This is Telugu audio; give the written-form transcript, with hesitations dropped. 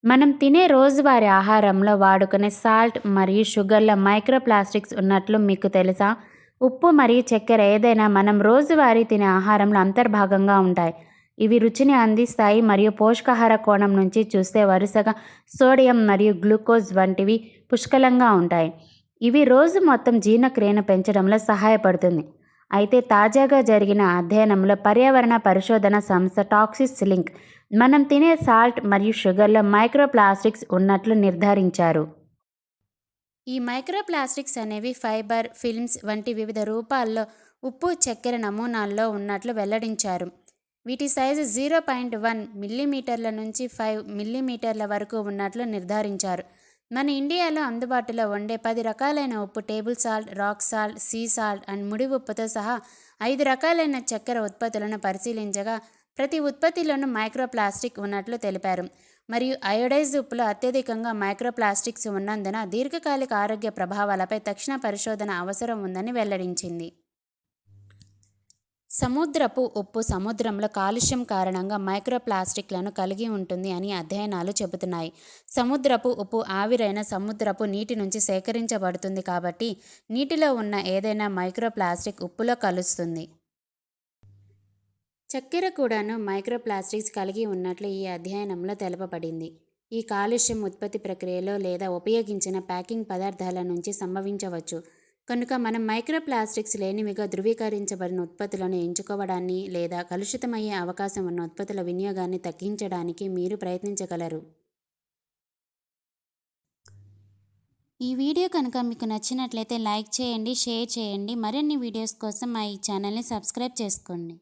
మనం తినే రోజువారీ ఆహారంలో వాడుకునే సాల్ట్ మరియు షుగర్ల మైక్రో ప్లాస్టిక్స్ ఉన్నట్లు మీకు తెలుసా? ఉప్పు మరియు చక్కెర ఏదైనా మనం రోజువారీ తినే ఆహారంలో అంతర్భాగంగా ఉంటాయి. ఇవి రుచిని అందిస్తాయి మరియు పోషకాహార కోణం నుంచి చూస్తే వరుసగా సోడియం మరియు గ్లూకోజ్ వంటివి పుష్కలంగా ఉంటాయి. ఇవి రోజు మొత్తం జీర్ణక్రియను పెంచడంలో సహాయపడుతుంది. అయితే తాజాగా జరిగిన అధ్యయనంలో పర్యావరణ పరిశోధన సంస్థ టాక్సిస్ లింక్ మనం తినే సాల్ట్ మరియు షుగర్లో మైక్రో ప్లాస్టిక్స్ ఉన్నట్లు నిర్ధారించారు. ఈ మైక్రో ప్లాస్టిక్స్ అనేవి ఫైబర్, ఫిల్మ్స్ వంటి వివిధ రూపాల్లో ఉప్పు, చక్కెర నమూనాల్లో ఉన్నట్లు వెల్లడించారు. వీటి సైజు 0.1 మిల్లీమీటర్ల నుంచి 5 మిల్లీమీటర్ల వరకు ఉన్నట్లు నిర్ధారించారు. మన ఇండియాలో అందుబాటులో ఉండే 10 రకాలైన ఉప్పు, table salt, rock salt, sea salt and ముడి ఉప్పుతో సహా 5 రకాలైన చక్కెర ఉత్పత్తులను పరిశీలించగా ప్రతి ఉత్పత్తిలోనూ మైక్రోప్లాస్టిక్ ఉన్నట్లు తెలిపారు. మరియు అయోడైజ్ ఉప్పులో అత్యధికంగా మైక్రోప్లాస్టిక్స్ ఉన్నందున దీర్ఘకాలిక ఆరోగ్య ప్రభావాలపై తక్షణ పరిశోధన అవసరం ఉందని వెల్లడించింది. సముద్రపు ఉప్పు సముద్రంలో కాలుష్యం కారణంగా మైక్రోప్లాస్టిక్లను కలిగి ఉంటుంది అని అధ్యయనాలు చెబుతున్నాయి. సముద్రపు ఉప్పు ఆవిరైన సముద్రపు నీటి నుంచి సేకరించబడుతుంది కాబట్టి నీటిలో ఉన్న ఏదైనా మైక్రోప్లాస్టిక్ ఉప్పులో కలుస్తుంది. చక్కెర కూడాను మైక్రోప్లాస్టిక్స్ కలిగి ఉన్నట్లు ఈ అధ్యయనంలో తెలుపబడింది. ఈ కాలుష్యం ఉత్పత్తి ప్రక్రియలో లేదా ఉపయోగించిన ప్యాకింగ్ పదార్థాల నుంచి సంభవించవచ్చు. కనుక మనం మైక్రోప్లాస్టిక్స్ లేనివిగా ధృవీకరించబడిన ఉత్పత్తులను ఎంచుకోవడాన్ని లేదా కలుషితమయ్యే అవకాశం ఉన్న ఉత్పత్తుల వినియోగాన్ని తగ్గించడానికి మీరు ప్రయత్నించగలరు. ఈ వీడియో కనుక మీకు నచ్చినట్లయితే లైక్ చేయండి, షేర్ చేయండి. మరిన్ని వీడియోస్ కోసం మా ఈ ఛానల్ని సబ్స్క్రైబ్ చేసుకోండి.